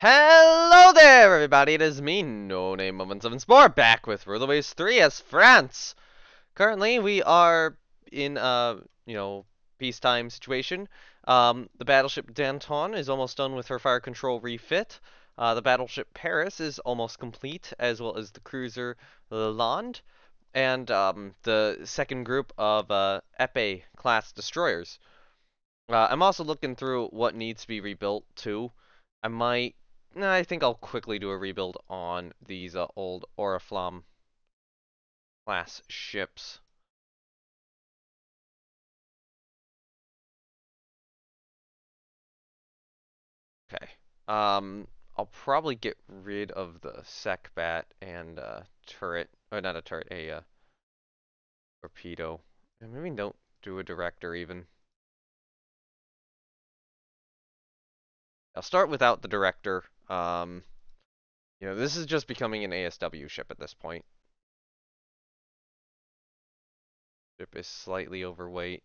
Hello there, everybody. It is me, No Name 174, back with Rulerways 3 as France. Currently, we are in peacetime situation. The battleship Danton is almost done with her fire control refit. The battleship Paris is almost complete, as well as the cruiser Lalande, and the second group of Epée class destroyers. I'm also looking through what needs to be rebuilt too. I might, nah, I think I'll quickly do a rebuild on these old Oriflamme class ships. Okay. I'll probably get rid of the Secbat and turret, or not a turret, a torpedo. And maybe don't do a director even. I'll start without the director. This is just becoming an ASW ship at this point. Ship is slightly overweight.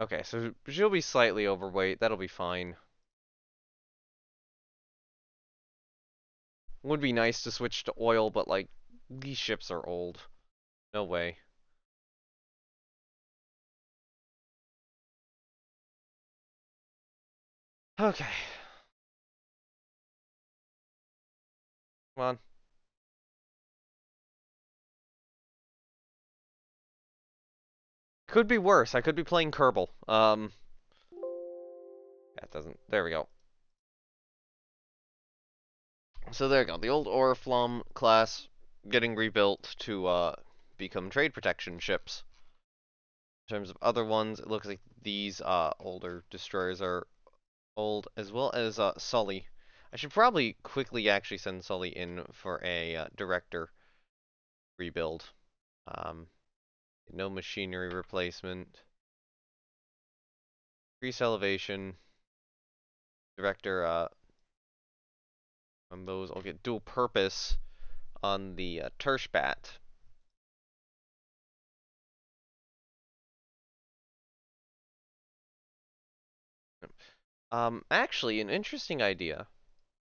Okay, so she'll be slightly overweight. That'll be fine. Would be nice to switch to oil, but like, these ships are old. No way. Okay, come on. Could be worse. I could be playing Kerbal. That doesn't. There we go. So there we go. The old Oriflamme class getting rebuilt to become trade protection ships. In terms of other ones, it looks like these older destroyers are old, as well as Sully. I should probably quickly actually send Sully in for a director rebuild. Um, no machinery replacement. Increase elevation. Director on those. I'll get dual purpose on the Tershbat. Actually, an interesting idea.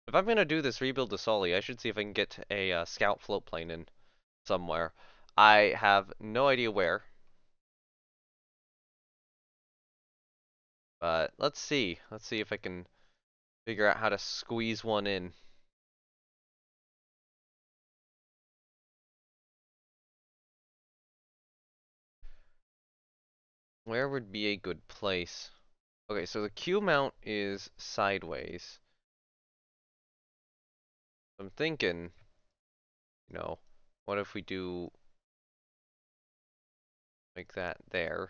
If I'm gonna do this rebuild to Sully, I should see if I can get a scout float plane in somewhere. I have no idea where, but let's see. Let's see if I can figure out how to squeeze one in. Where would be a good place? Okay, so the Q mount is sideways. I'm thinking, you know, what if we do like that there?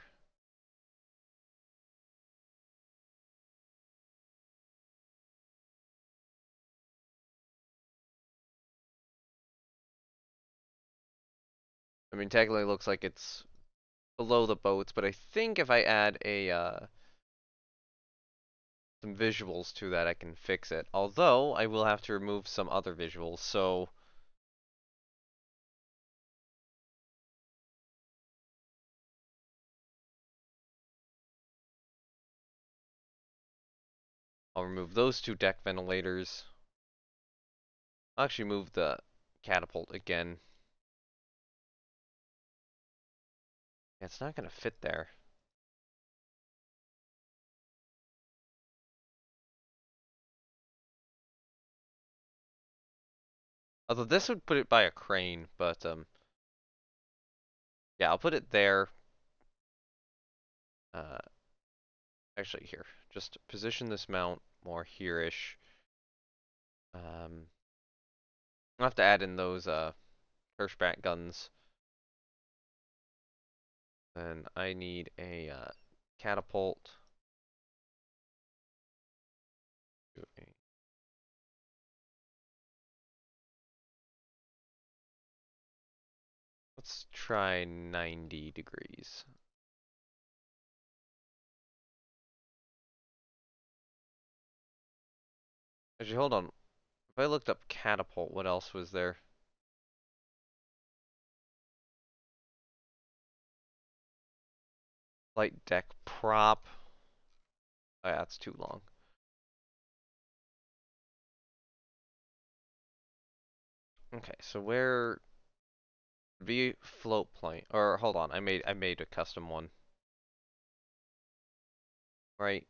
I mean, technically it looks like it's below the boats, but I think if I add a some visuals to that, I can fix it. Although I will have to remove some other visuals, so I'll remove those two deck ventilators. I'll actually move the catapult again. Yeah, it's not gonna fit there. Although this would put it by a crane, but yeah, I'll put it there. Uh, actually here, just position this mount more here-ish. I'll have to add in those Hirschback guns. And I need a catapult. Let's try 90 degrees. Actually, hold on. If I looked up catapult, what else was there? Flight deck prop. Oh, yeah, that's too long. Okay, so where V float plane or hold on, I made a custom one. Right.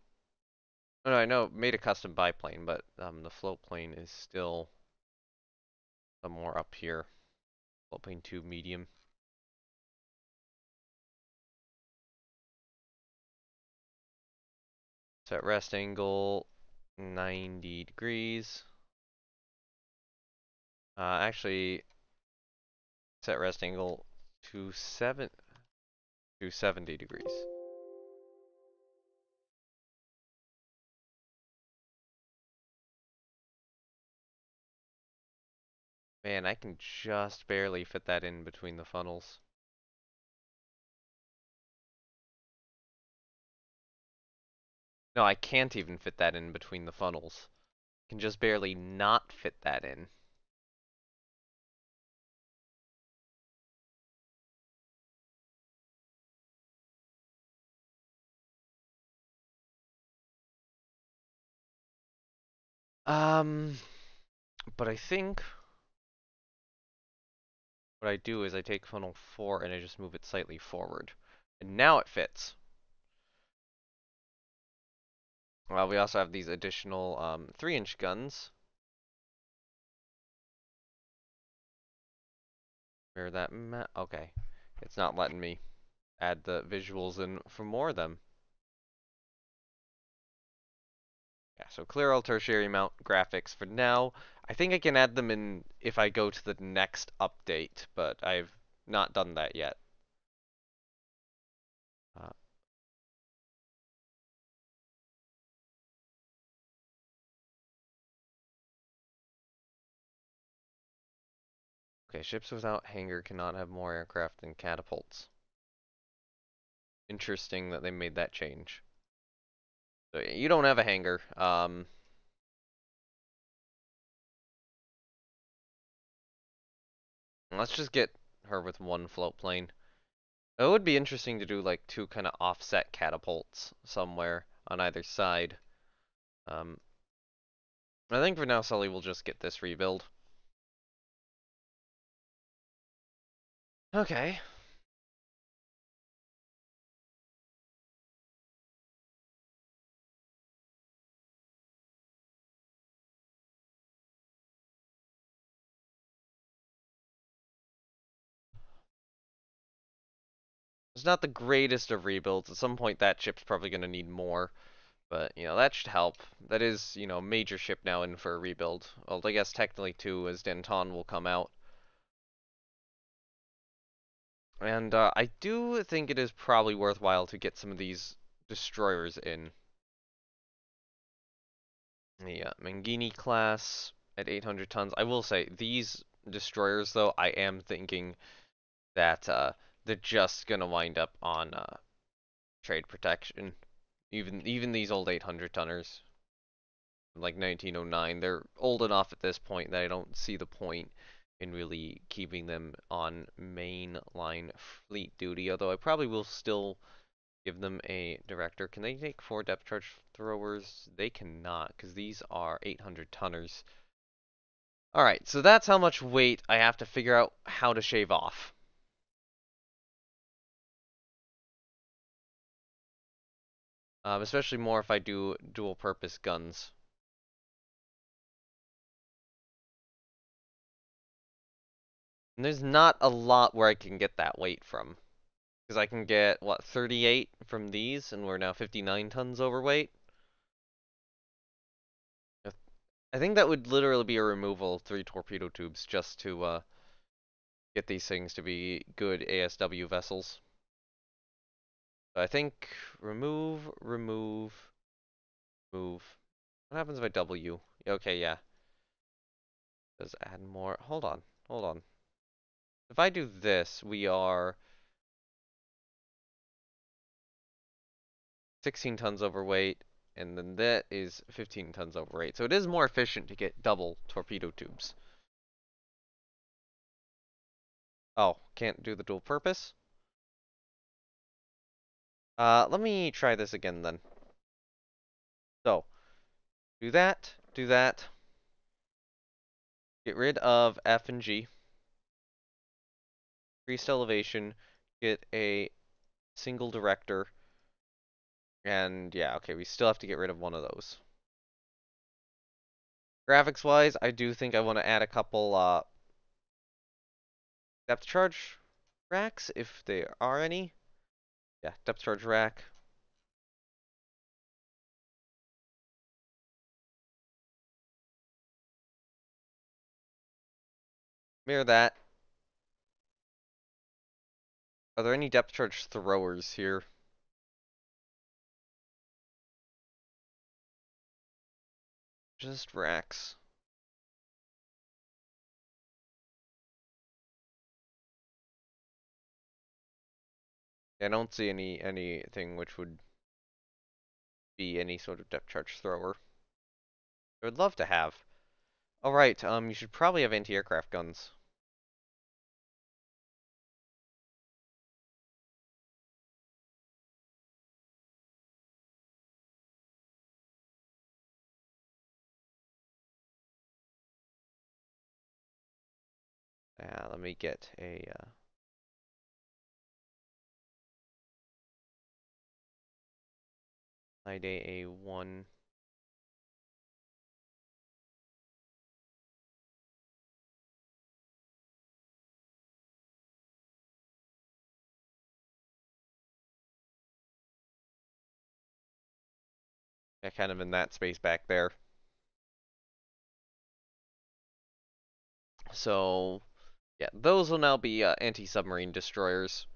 Oh, no, I know made a custom biplane, but the float plane is still somewhere up here. Float plane 2 medium. Set rest angle 90 degrees. Actually, set rest angle to 70 degrees. Man, I can just barely fit that in between the funnels. No, I can't even fit that in between the funnels. I can just barely not fit that in. Um, but I think what I do is I take funnel 4 and I just move it slightly forward. And now it fits. Well, we also have these additional 3-inch guns. Where that okay. It's not letting me add the visuals in for more of them. Yeah, so clear all tertiary mount graphics for now. I think I can add them in if I go to the next update, but I've not done that yet. Uh, okay, ships without hangar cannot have more aircraft than catapults. Interesting that they made that change. So you don't have a hangar. Let's just get her with one float plane. It would be interesting to do like 2 kind of offset catapults somewhere on either side. Um, I think for now Sully will just get this rebuild. Okay. It's not the greatest of rebuilds. At some point that ship's probably going to need more. But, that should help. That is, major ship now in for a rebuild. Well, I guess technically 2 as Denton will come out. And I do think it is probably worthwhile to get some of these destroyers in. The Mangini class at 800 tons. I will say, these destroyers, though, I am thinking that they're just going to wind up on trade protection. Even these old 800 tonners, like 1909, they're old enough at this point that I don't see the point in really keeping them on mainline fleet duty, although I probably will still give them a director. Can they take 4 depth charge throwers? They cannot, because these are 800 tonners. Alright, so that's how much weight I have to figure out how to shave off. Especially more if I do dual purpose guns. And there's not a lot where I can get that weight from. Because I can get, what, 38 from these, and we're now 59 tons overweight? I think that would literally be a removal of 3 torpedo tubes just to get these things to be good ASW vessels. So I think remove, remove, move. What happens if I W? Okay, yeah. Does add more. Hold on, hold on. If I do this, we are 16 tons overweight, and then that is 15 tons overweight. So it is more efficient to get double torpedo tubes. Oh, can't do the dual purpose? Let me try this again then. So, do that, do that. Get rid of F and G. Increased elevation. Get a single director. And yeah, okay, we still have to get rid of one of those. Graphics wise, I do think I want to add a couple depth charge racks if there are any. Yeah, depth charge rack. Mirror that. Are there any depth charge throwers here? Just racks. I don't see anything which would be any sort of depth charge thrower. I would love to have. All right, you should probably have anti-aircraft guns. Yeah, let me get a Night A1. Yeah, kind of in that space back there. So, yeah, those will now be anti-submarine destroyers.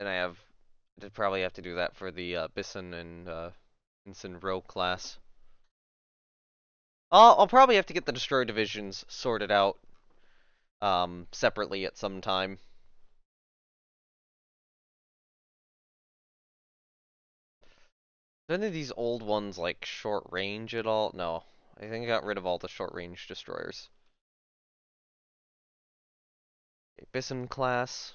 And I probably have to do that for the Bison and Ensign Row class. I'll probably have to get the destroyer divisions sorted out separately at some time. None of these old ones like short range at all? No, I think I got rid of all the short range destroyers. Okay, Bison class.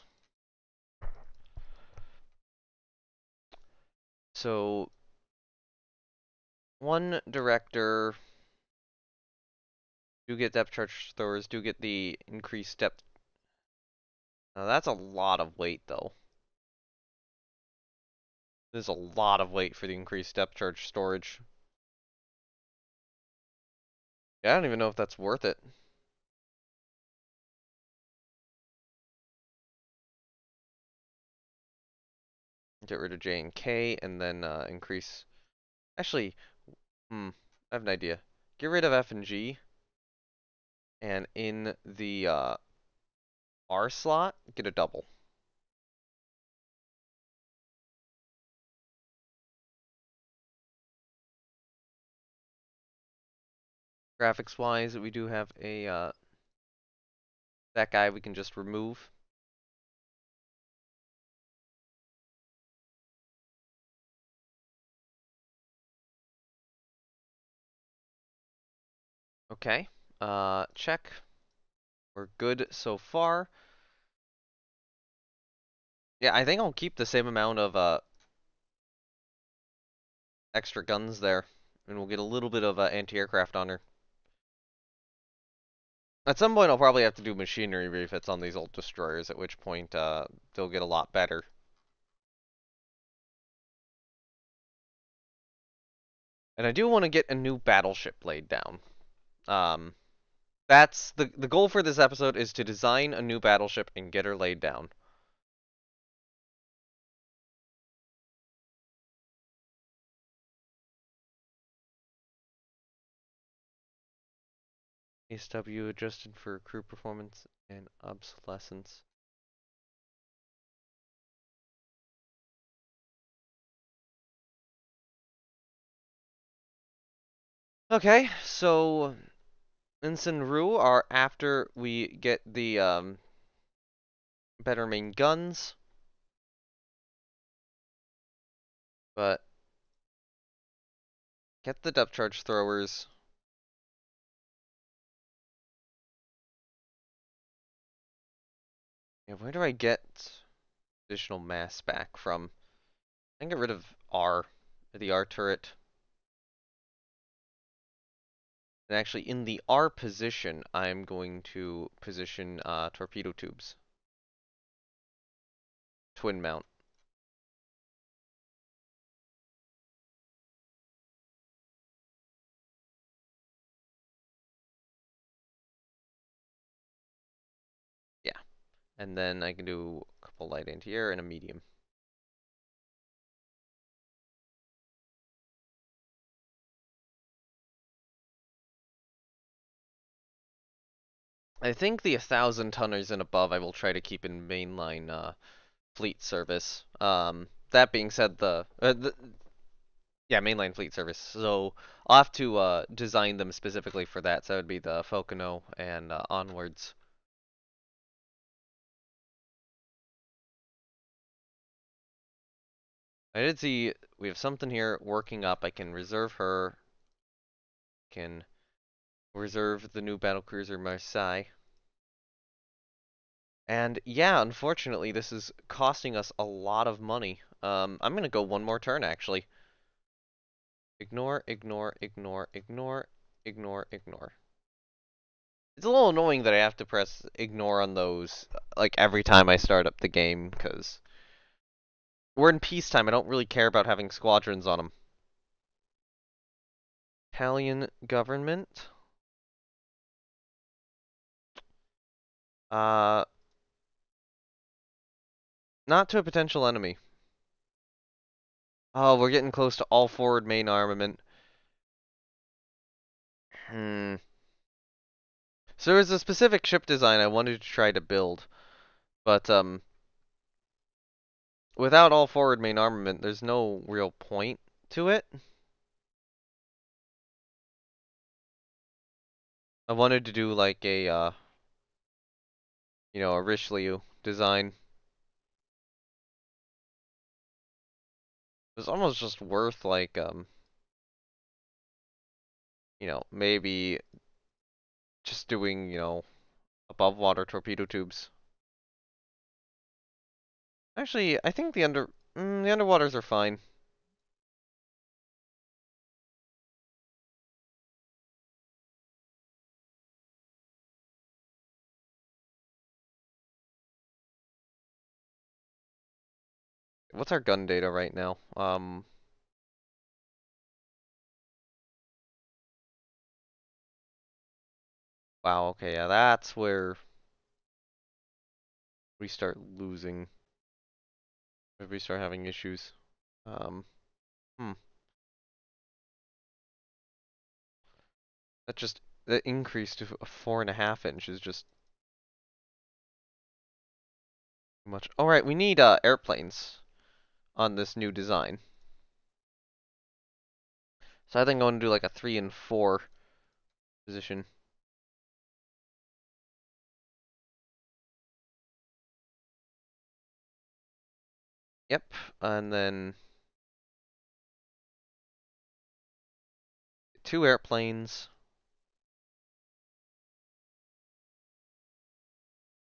So one director. Do get depth charge throwers. Do get the increased depth. Now that's a lot of weight though. There's a lot of weight for the increased depth charge storage. Yeah, I don't even know if that's worth it. Get rid of J and K and then increase. Actually, I have an idea. Get rid of F and G, and in the R slot, get a double. Graphics wise, we do have a that guy we can just remove. Okay. Check. We're good so far. Yeah, I think I'll keep the same amount of extra guns there, and we'll get a little bit of anti-aircraft honor. At some point, I'll probably have to do machinery refits on these old destroyers, at which point they'll get a lot better. And I do want to get a new battleship laid down. Um, that's the goal for this episode is to design a new battleship and get her laid down. ASW adjusted for crew performance and obsolescence. Okay, so Ensign Rue are after we get the better main guns, but get the depth charge throwers. Yeah, where do I get? additional mass back from. I can get rid of the R turret. And actually, in the R position, I'm going to position torpedo tubes. Twin mount. Yeah. And then I can do a couple light anti-air and a medium. I think the 1,000-tonners and above I will try to keep in mainline fleet service. That being said, yeah, mainline fleet service. So I'll have to design them specifically for that. So that would be the Falcono and onwards. I did see we have something here working up. I can reserve her. Can reserve the new battlecruiser Marseille. And yeah, unfortunately, this is costing us a lot of money. I'm gonna go one more turn actually. Ignore, ignore, ignore, ignore, ignore, ignore. It's a little annoying that I have to press ignore on those like every time I start up the game because we're in peacetime. I don't really care about having squadrons on them. Italian government. Uh, not to a potential enemy. Oh, we're getting close to all forward main armament. Hmm. So there was a specific ship design I wanted to try to build, but without all forward main armament, there's no real point to it. I wanted to do like a a Richelieu design. It was almost just worth like maybe just doing, above water torpedo tubes. Actually, I think the underwaters are fine. What's our gun data right now? Wow, okay, yeah, that's where we start losing. If we start having issues. Um, hmm. That just that increase to a 4.5 inch is just too much. All right, we need airplanes on this new design. So I think I'm going to do like a 3 and 4 position. Yep, and then 2 airplanes.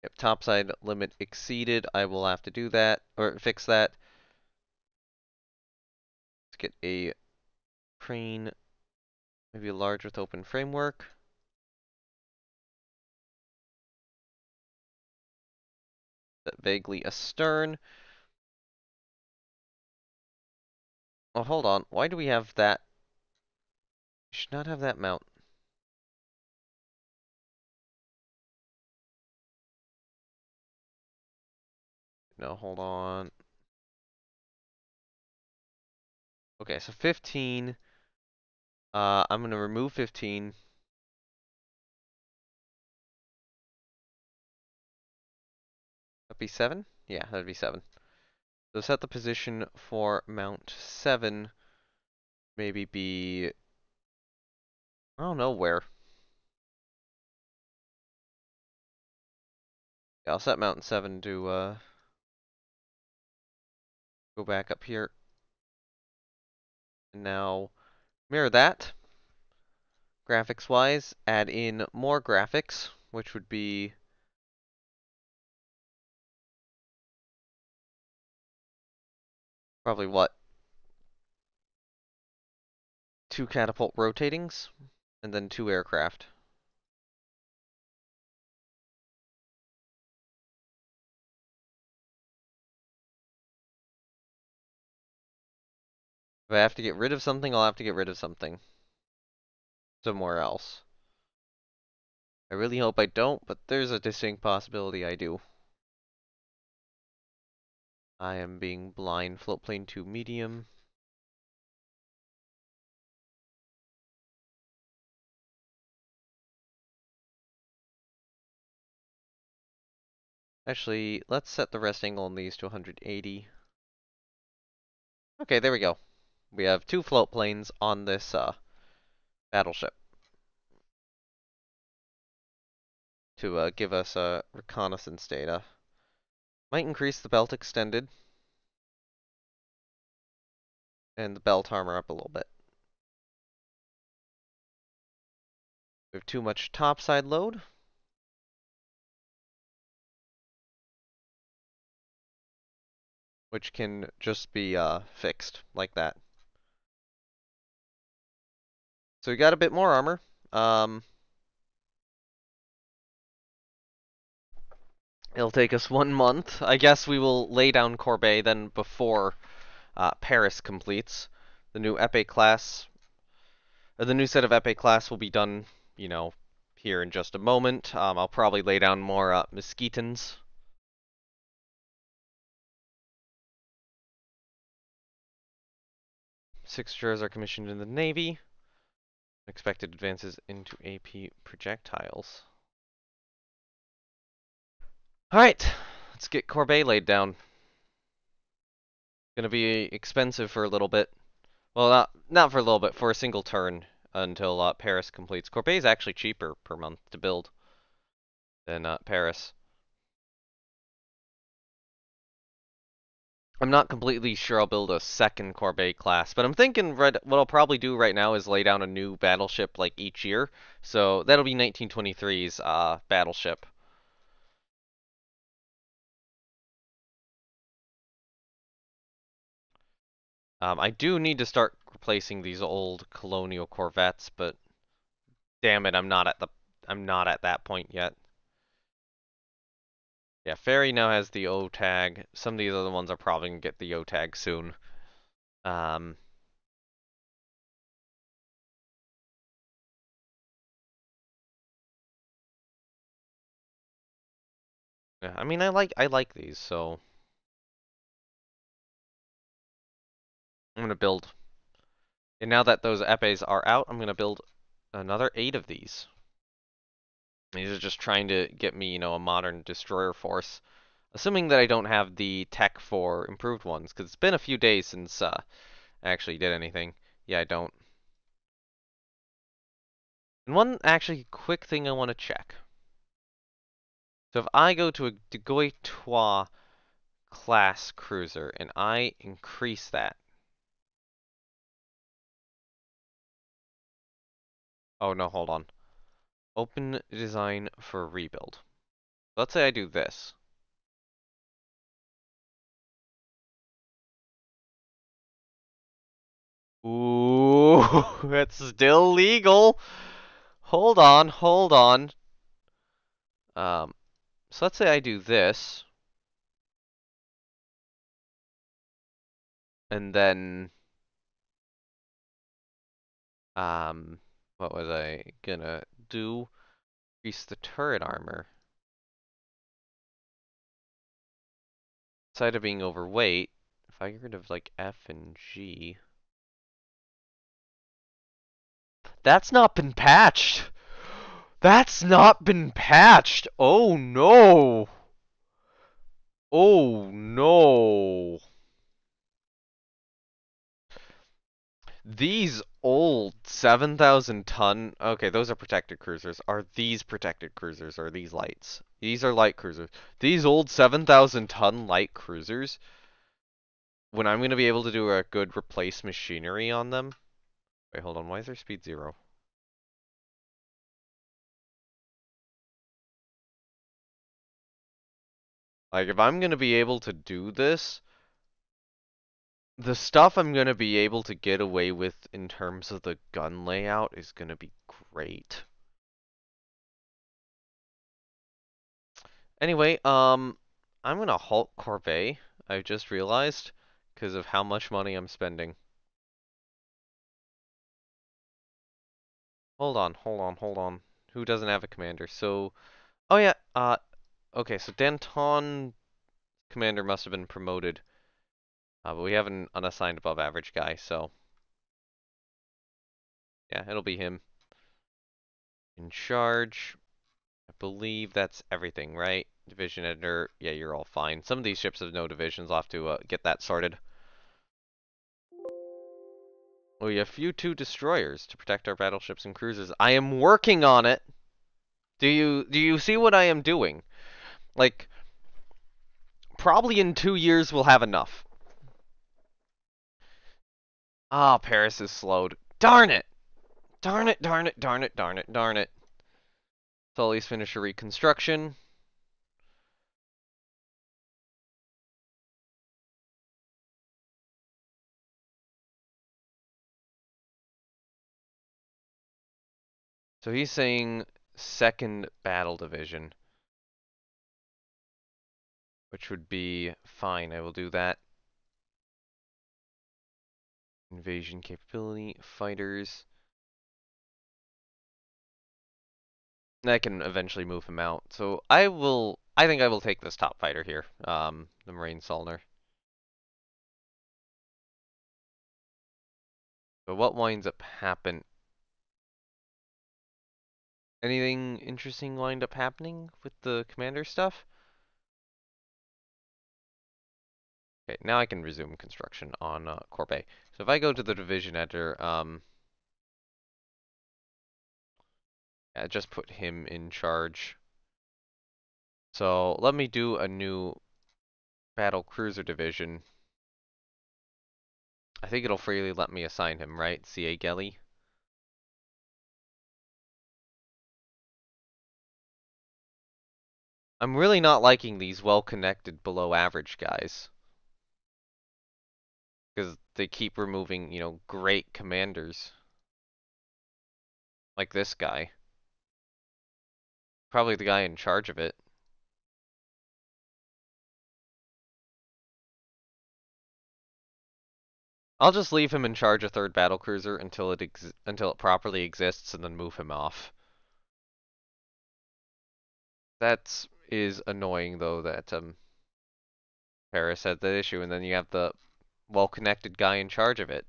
Yep, topside limit exceeded. I will have to do that or fix that. Let's get a crane, maybe large with open framework. Vaguely astern. Oh, hold on. Why do we have that? We should not have that mount. No, hold on. Okay, so 15. I'm gonna remove 15. That'd be 7? Yeah, that'd be 7. So set the position for mount 7. Maybe be, I don't know where. Yeah, I'll set mount 7 to go back up here. And now mirror that. Graphics wise, add in more graphics, which would be Probably what? 2 catapult rotatings, and then 2 aircraft. If I have to get rid of something, I'll have to get rid of something. Somewhere else. I really hope I don't, but there's a distinct possibility I do. I am being blind. Float plane to medium. Actually, let's set the rest angle on these to 180. Okay, there we go. We have 2 float planes on this battleship to give us reconnaissance data. Might increase the belt extended and the belt armor up a little bit. We have too much topside load. Which can just be fixed like that. So we got a bit more armor. It'll take us 1 month. I guess we will lay down Corbeil then before Paris completes. The new Epée class, or the new set of Epée class will be done, you know, here in just a moment. I'll probably lay down more Mesquitans. Six jurors are commissioned in the Navy. Expected advances into AP projectiles. Alright, let's get Corbeil laid down. Gonna be expensive for a little bit. Well, not for a little bit, for a single turn until Paris completes. Corbeil is actually cheaper per month to build than Paris. I'm not completely sure I'll build a second Corbeil class, but I'm thinking what I'll probably do right now is lay down a new battleship like each year. So that'll be 1923's battleship. I do need to start replacing these old colonial corvettes, but damn it, I'm not at that point yet. Yeah, Ferry now has the O tag. Some of these other ones are probably gonna get the O tag soon. Um, yeah, I mean, I like these, so I'm gonna build. And now that those epes are out, I'm gonna build another 8 of these. These are just trying to get me, you know, a modern destroyer force. Assuming that I don't have the tech for improved ones, because it's been a few days since I actually did anything. Yeah, I don't. And one actually quick thing I want to check. So if I go to a de Goitois class cruiser and I increase that. Oh no, hold on. Open design for rebuild. Let's say I do this. Ooh, that's still legal. Hold on, hold on. Um, so let's say I do this, and then, um, what was I gonna do? Increase the turret armor. Instead of being overweight, if I get rid of like F and G. That's not been patched! That's not been patched! Oh no! Oh no! These old 7,000 ton, okay, those are protected cruisers. Are these protected cruisers? Or are these lights? These are light cruisers. These old 7,000 ton light cruisers, when I'm going to be able to do a good replace machinery on them. Wait, hold on. Why is their speed 0? Like, if I'm going to be able to do this, The stuff I'm gonna be able to get away with in terms of the gun layout is gonna be great. Anyway, I'm gonna halt Corvée, I just realized, because of how much money I'm spending. Hold on. Who doesn't have a commander? So, oh yeah, okay, so Danton commander must have been promoted, but we have an unassigned above average guy, so yeah, it'll be him in charge. I believe that's everything, right? Division editor, yeah, you're all fine. Some of these ships have no divisions. I'll have to get that sorted. We have few two destroyers to protect our battleships and cruisers. I am working on it. Do you see what I am doing? Like, probably in 2 years we'll have enough. Ah, Paris is slowed. Darn it! Darn it, darn it, darn it, darn it, darn it. So at least finish a reconstruction. So he's saying second battle division, which would be fine. I will do that. Invasion capability, fighters. I can eventually move him out. So I think I will take this top fighter here, the Marine Solner. But what winds up happen? Anything interesting wind up happening with the commander stuff? Okay, now I can resume construction on Corbe. So if I go to the division editor, yeah, just put him in charge. So let me do a new battle cruiser division. I think it'll freely let me assign him, right? C.A. Gelly. I'm really not liking these well-connected below average guys. Because they keep removing, great commanders. Like this guy. Probably the guy in charge of it. I'll just leave him in charge of third battlecruiser until it properly exists and then move him off. That is annoying though that Paris had that issue and then you have the well-connected guy in charge of it.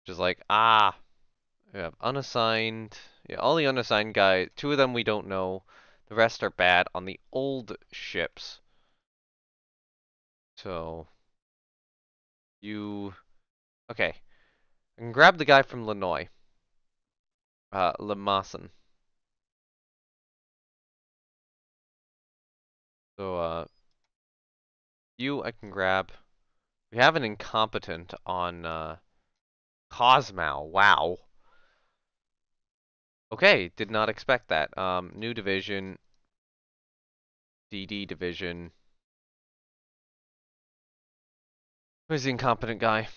Just like, we have unassigned. Yeah, all the unassigned guys, two of them we don't know. The rest are bad on the old ships. So, okay. I can grab the guy from Lanoy. Lemasson. So, I can grab. We have an incompetent on, Cosmo. Wow. Okay, did not expect that. New division. DD division. Where's the incompetent guy?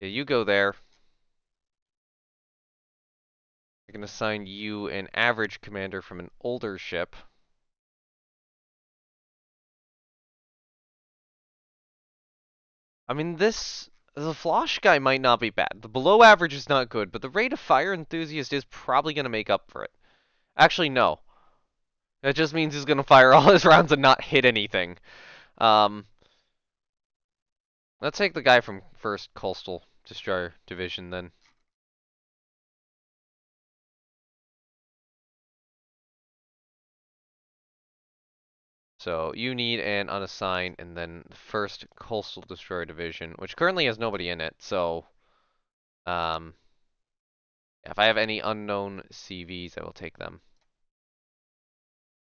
Yeah, you go there. I can assign you an average commander from an older ship. I mean, the Flosh guy might not be bad. The below average is not good, but the rate of fire enthusiast is probably going to make up for it. Actually, no. That just means he's going to fire all his rounds and not hit anything. Um, let's take the guy from 1st Coastal Destroyer Division then. So you need an unassigned and then the 1st Coastal Destroyer Division, which currently has nobody in it. So, um, if I have any unknown CVs, I will take them.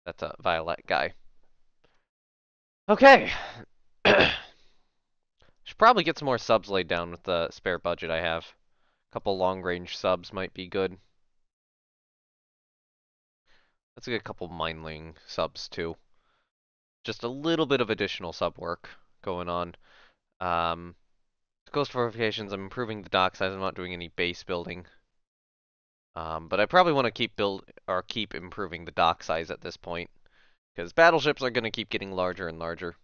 That's a Violet guy. Okay. Should probably get some more subs laid down with the spare budget I have. A couple long-range subs might be good. Let's get a couple mineling subs too. just a little bit of additional sub work going on. Um, Coastal fortifications, I'm improving the dock size. I'm not doing any base building. But I probably want to keep improving the dock size at this point, because battleships are going to keep getting larger and larger.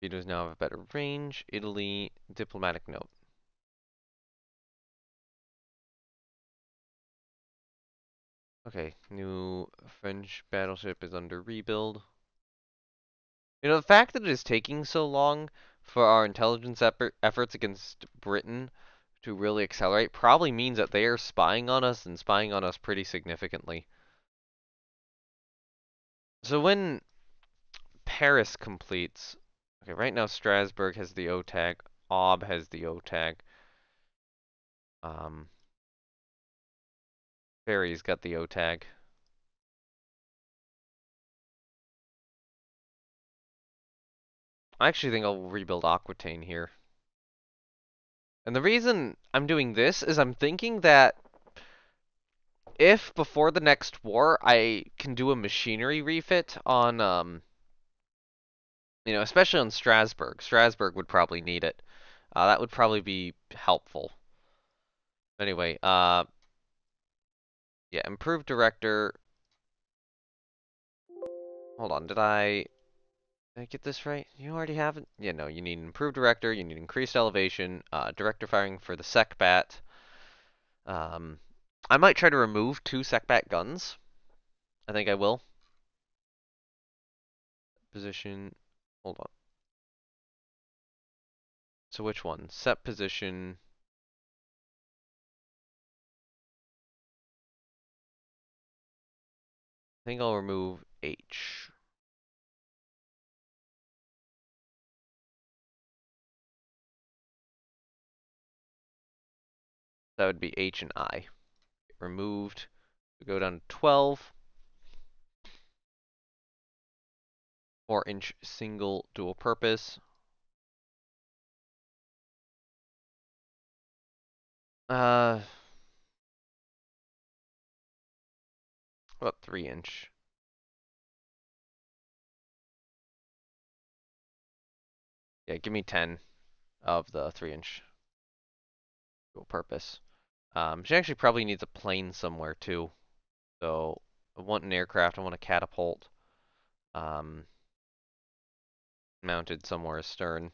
Vetoes now have a better range. Italy, diplomatic note. Okay, new French battleship is under rebuild. You know, the fact that it is taking so long for our intelligence efforts against Britain to really accelerate probably means that they are spying on us and spying on us pretty significantly. So when Paris completes, okay, right now Strasbourg has the O tag, Aube has the O tag, Ferry's got the O tag. I actually think I'll rebuild Aquitaine here. And the reason I'm doing this is I'm thinking that if before the next war I can do a machinery refit on, especially on Strasbourg. Strasbourg would probably need it. That would probably be helpful. Anyway, yeah, improved director. Hold on, did I get this right? You already have it? Yeah, no, you need an improved director, you need increased elevation, director firing for the SecBat. Um, I might try to remove 2 SecBat guns. I think I will. Position, hold on. So which one? Set position. I think I'll remove H. That would be H and I. Removed. We go down to 12. 4-inch single dual purpose. About 3-inch. Yeah, give me 10 of the 3-inch dual purpose. She actually probably needs a plane somewhere too. So I want an aircraft. I want a catapult. Um, Mounted somewhere astern.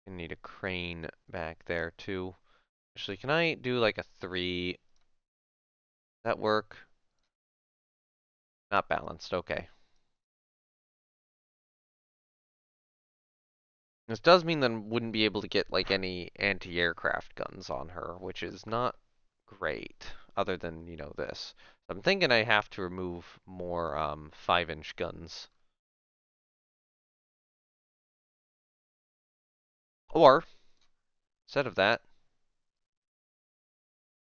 I need a crane back there too. Actually, can I do like a 3? Does that work? Not balanced. Okay. This does mean that I wouldn't be able to get like any anti-aircraft guns on her, which is not great, other than, this. So I'm thinking I have to remove more 5-inch guns. Or, instead of that,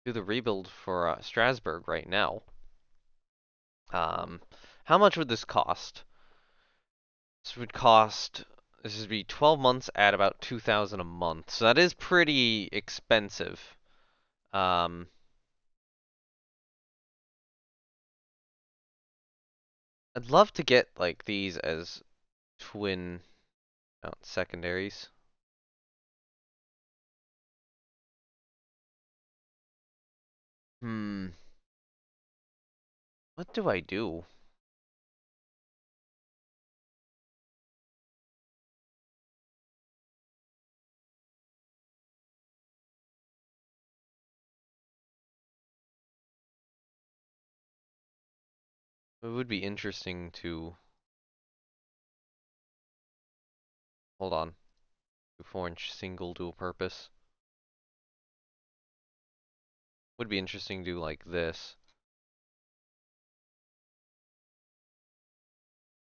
do the rebuild for Strasbourg right now. How much would this cost? This would be 12 months at about 2,000 a month. So that is pretty expensive. Um, I'd love to get like these as twin mount secondaries. Hmm, what do I do? It would be interesting to hold on. 4-inch single dual purpose. Would be interesting to do like this.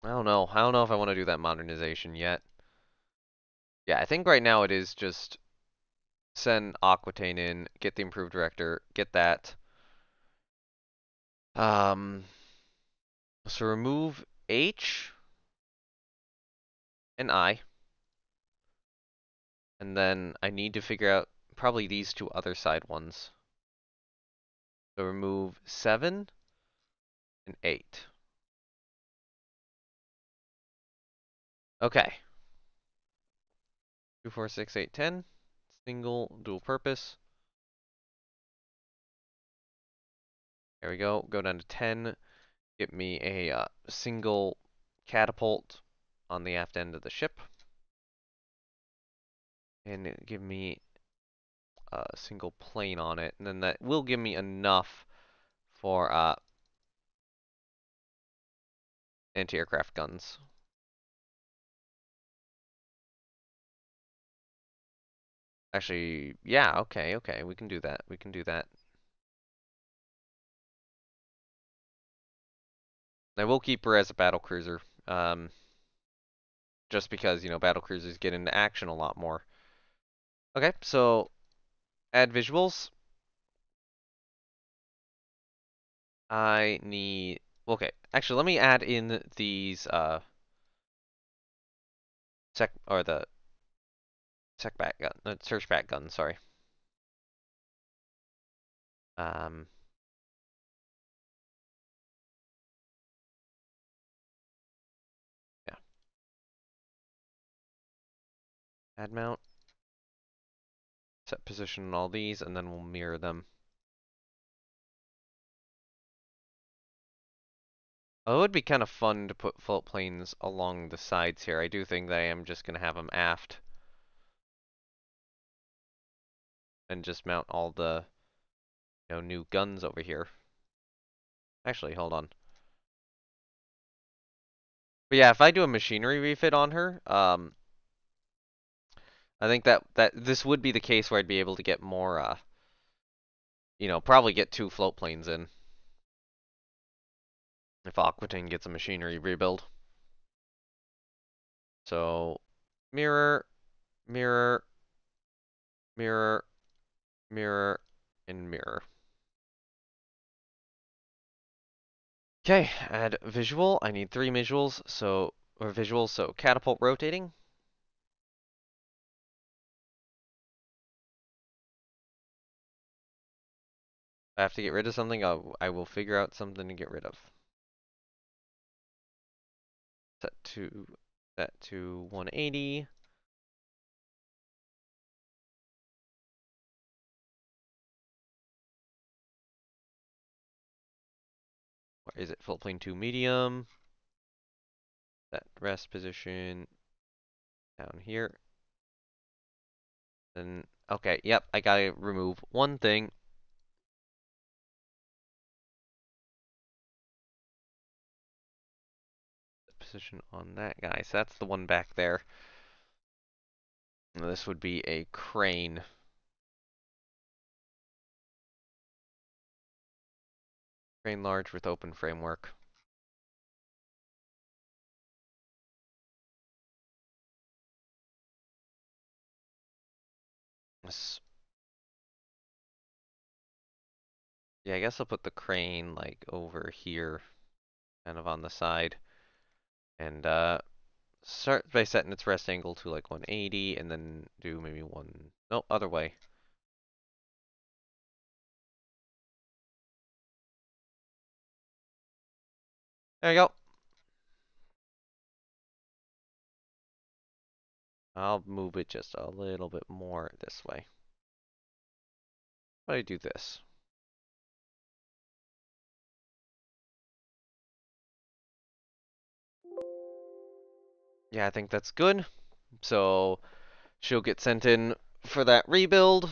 I don't know. I don't know if I want to do that modernization yet. Yeah, I think right now it is just send Aquitaine in, get the improved director, get that. Um, so remove H. an I. And then I need to figure out probably these two other side ones. So remove 7 and 8. Okay. 2, 4, 6, 8, 10. Single, dual purpose. There we go. Go down to 10. Get me a single catapult on the aft end of the ship. And give me a single plane on it. And then that will give me enough for anti-aircraft guns. Actually, yeah, okay, we can do that. We can do that. I will keep her as a battle cruiser, just because, battle cruisers get into action a lot more. Okay, so add visuals. I need, okay, actually, let me add in these, the search back gun, sorry. Um, yeah, add mount, set position on all these, and then we'll mirror them. Oh, it would be kind of fun to put float planes along the sides here. I do think that I am just going to have them aft. And just mount all the, new guns over here. Actually, hold on. But yeah, if I do a machinery refit on her, I think that this would be the case where I'd be able to get more, probably get 2 float planes in. If Aquitaine gets a machinery rebuild. So, mirror, mirror, mirror, mirror, and mirror. Okay, add visual. I need 3 visuals, so catapult rotating. If I have to get rid of something, I will figure out something to get rid of. Set to 180. Where is it? Full plane 2 medium. That rest position down here. Then, okay, yep, I gotta remove one thing. Position on that guy. So that's the one back there. And this would be a crane. Crane large with open framework. Yeah, I guess I'll put the crane like over here, kind of on the side. And start by setting its rest angle to like 180 and then do maybe no, other way. There you go. I'll move it just a little bit more this way. Why do I do this? Yeah, I think that's good. So she'll get sent in for that rebuild.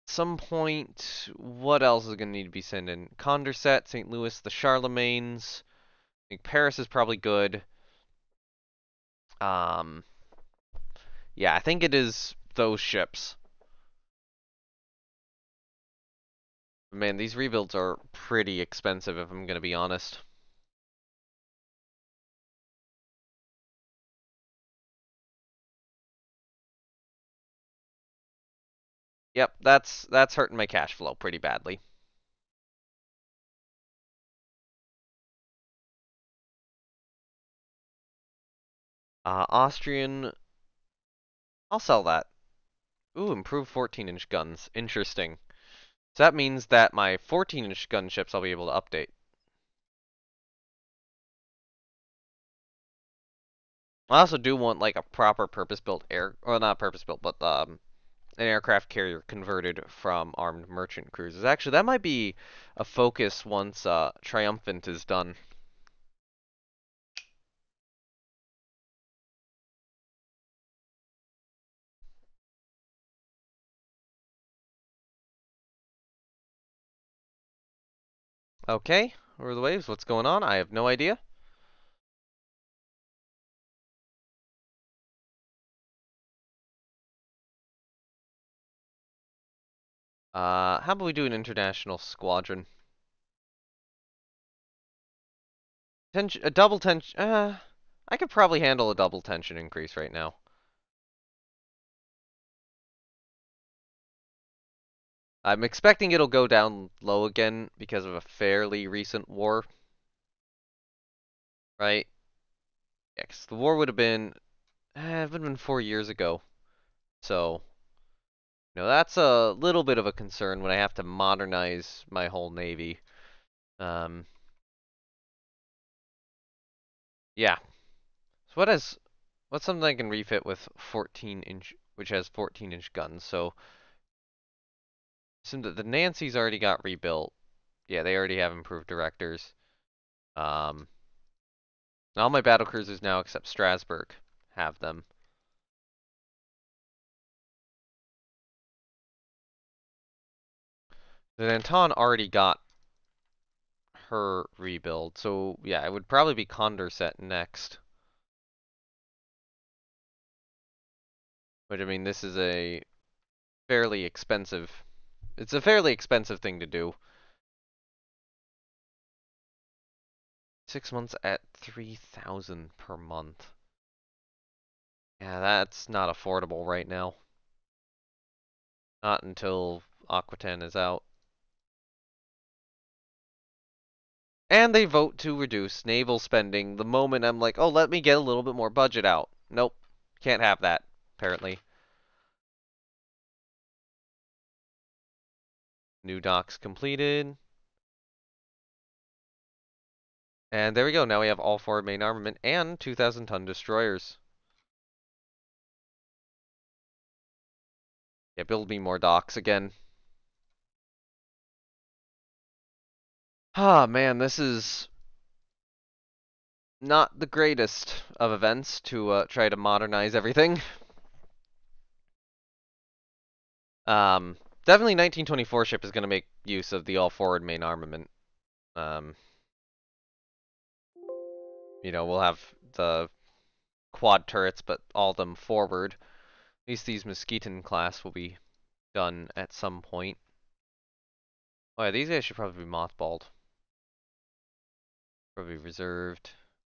Some point, what else is going to need to be sent in? Condorcet, St. Louis, the Charlemagnes. I think Paris is probably good. Um, yeah, I think it is those ships. Man, these rebuilds are pretty expensive if I'm going to be honest. Yep, that's hurting my cash flow pretty badly. Austrian, I'll sell that. Ooh, improved 14-inch guns. Interesting. So that means that my 14-inch gunships I'll be able to update. I also do want like a proper purpose-built or not purpose-built, but an aircraft carrier converted from armed merchant cruisers. Actually, that might be a focus once Triumphant is done. Okay, over the waves. What's going on? I have no idea. How about we do an international squadron? A double tension. I could probably handle a double tension increase right now. I'm expecting it'll go down low again because of a fairly recent war, right? Yeah, 'cause the war would have been, it would have been 4 years ago. So, that's a little bit of a concern when I have to modernize my whole navy. Um, yeah. So what's something I can refit with 14-inch, which has 14-inch guns? So, since the Nancy's already got rebuilt. Yeah, they already have improved directors. Um, all my battle cruisers now except Strasbourg have them. The Anton already got her rebuild, so yeah, it would probably be Condorcet next. But I mean, this is a fairly expensive. It's a fairly expensive thing to do. 6 months at 3,000 per month. Yeah, that's not affordable right now. Not until Aquitaine is out. And they vote to reduce naval spending the moment I'm like, oh, let me get a little bit more budget out. Nope, can't have that, apparently. New docks completed. And there we go, now we have all forward main armament and 2,000-ton destroyers. Yeah, build me more docks again. Ah, man, this is not the greatest of events to try to modernize everything. Definitely 1924 ship is going to make use of the all-forward main armament. Um, we'll have the quad turrets, but all of them forward. At least these Mosquiton class will be done at some point. Oh yeah, these guys should probably be mothballed. Probably reserved.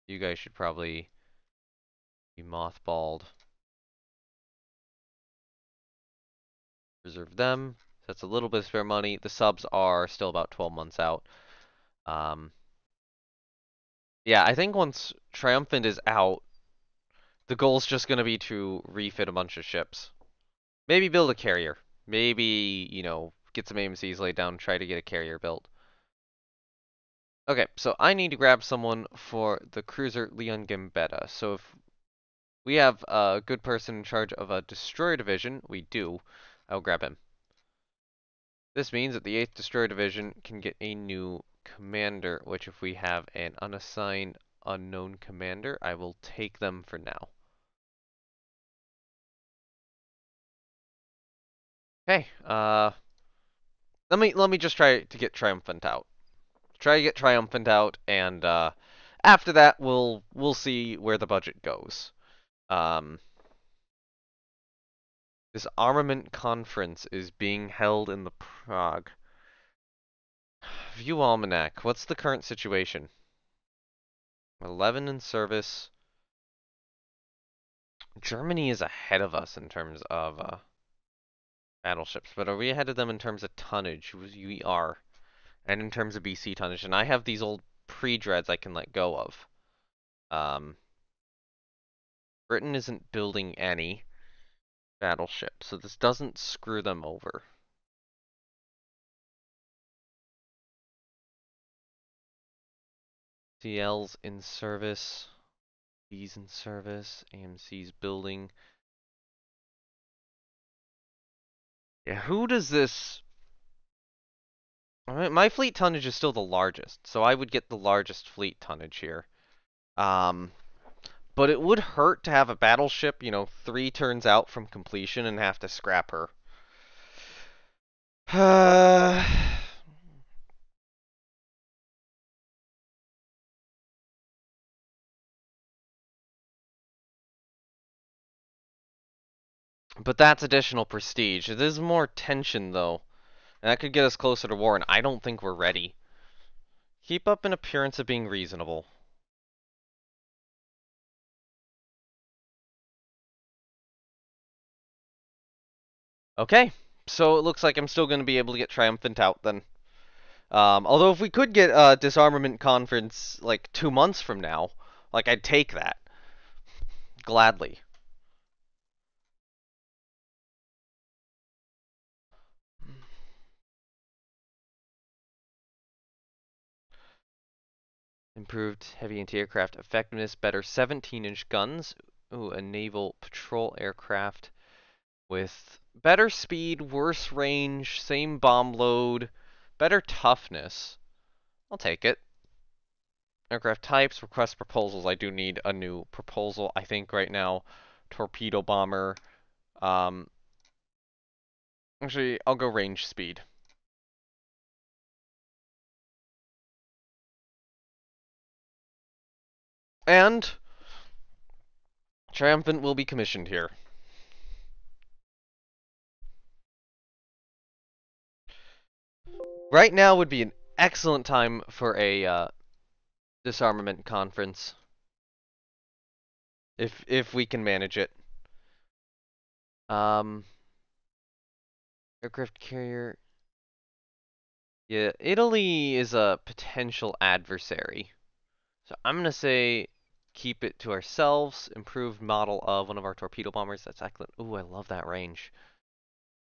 You guys should probably be mothballed. Reserve them. That's a little bit of spare money. The subs are still about 12 months out. Um, yeah, I think once Triumphant is out, the goal's just going to be to refit a bunch of ships. Maybe build a carrier. Maybe, get some AMCs laid down, try to get a carrier built. Okay, so I need to grab someone for the cruiser Leon Gambetta. So if we have a good person in charge of a destroyer division, we do, I'll grab him. This means that the 8th Destroyer Division can get a new commander, which if we have an unassigned unknown commander, I will take them for now. Okay, let me just try to get Triumphant out. Try to get Triumphant out, and after that we'll see where the budget goes. Um, this armament conference is being held in the Prague. View Almanac. What's the current situation? 11 in service. Germany is ahead of us in terms of battleships, but are we ahead of them in terms of tonnage? We are. And in terms of BC tonnage. And I have these old pre-dreads I can let go of. Um, Britain isn't building any battleships, so this doesn't screw them over. CL's in service. B's in service. AMC's building. Yeah, who does this... My fleet tonnage is still the largest, so I would get the largest fleet tonnage here. Um, but it would hurt to have a battleship, 3 turns out from completion and have to scrap her. But that's additional prestige. There's more tension, though. And that could get us closer to war, and I don't think we're ready. Keep up an appearance of being reasonable. Okay, so it looks like I'm still going to be able to get Triumphant out then. Although if we could get a disarmament conference like 2 months from now, like I'd take that gladly. Improved heavy anti-aircraft effectiveness, better 17-inch guns. Ooh, a naval patrol aircraft with better speed, worse range, same bomb load, better toughness. I'll take it. Aircraft types, request proposals. I do need a new proposal, I think, right now. Torpedo bomber. Um, Actually, I'll go range speed. And Triumphant will be commissioned here. Right now would be an excellent time for a disarmament conference, if we can manage it. Um, Aircraft carrier. Yeah, Italy is a potential adversary. So I'm gonna say keep it to ourselves. Improved model of one of our torpedo bombers. That's excellent. Ooh, I love that range.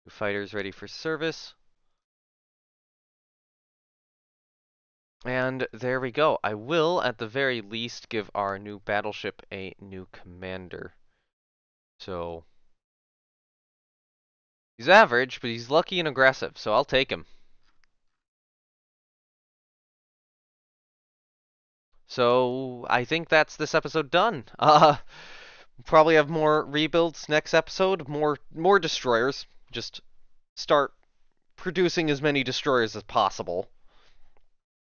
Fighters ready for service. And there we go. I will, at the very least, give our new battleship a new commander. So, he's average, but he's lucky and aggressive, so I'll take him. So, I think that's this episode done. Probably have more rebuilds next episode, more destroyers. Just start producing as many destroyers as possible.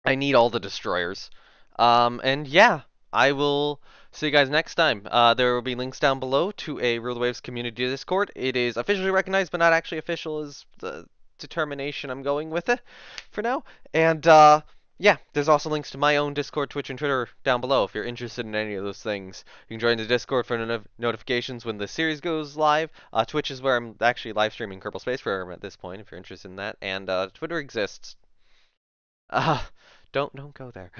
I need all the destroyers. And yeah, I will see you guys next time. There will be links down below to a Rule the Waves community Discord. It is officially recognized, but not actually official, is the determination I'm going with it for now. And yeah, there's also links to my own Discord, Twitch, and Twitter down below if you're interested in any of those things. You can join the Discord for notifications when the series goes live. Twitch is where I'm actually live streaming Kerbal Space Program at this point, if you're interested in that. And Twitter exists. Uh, don't go there.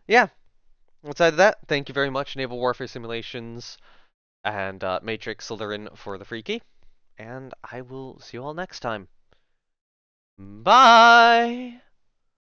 Yeah. Outside of that, thank you very much, Naval Warfare Simulations and Matrix Slytherin for the free key. And I will see you all next time. Bye!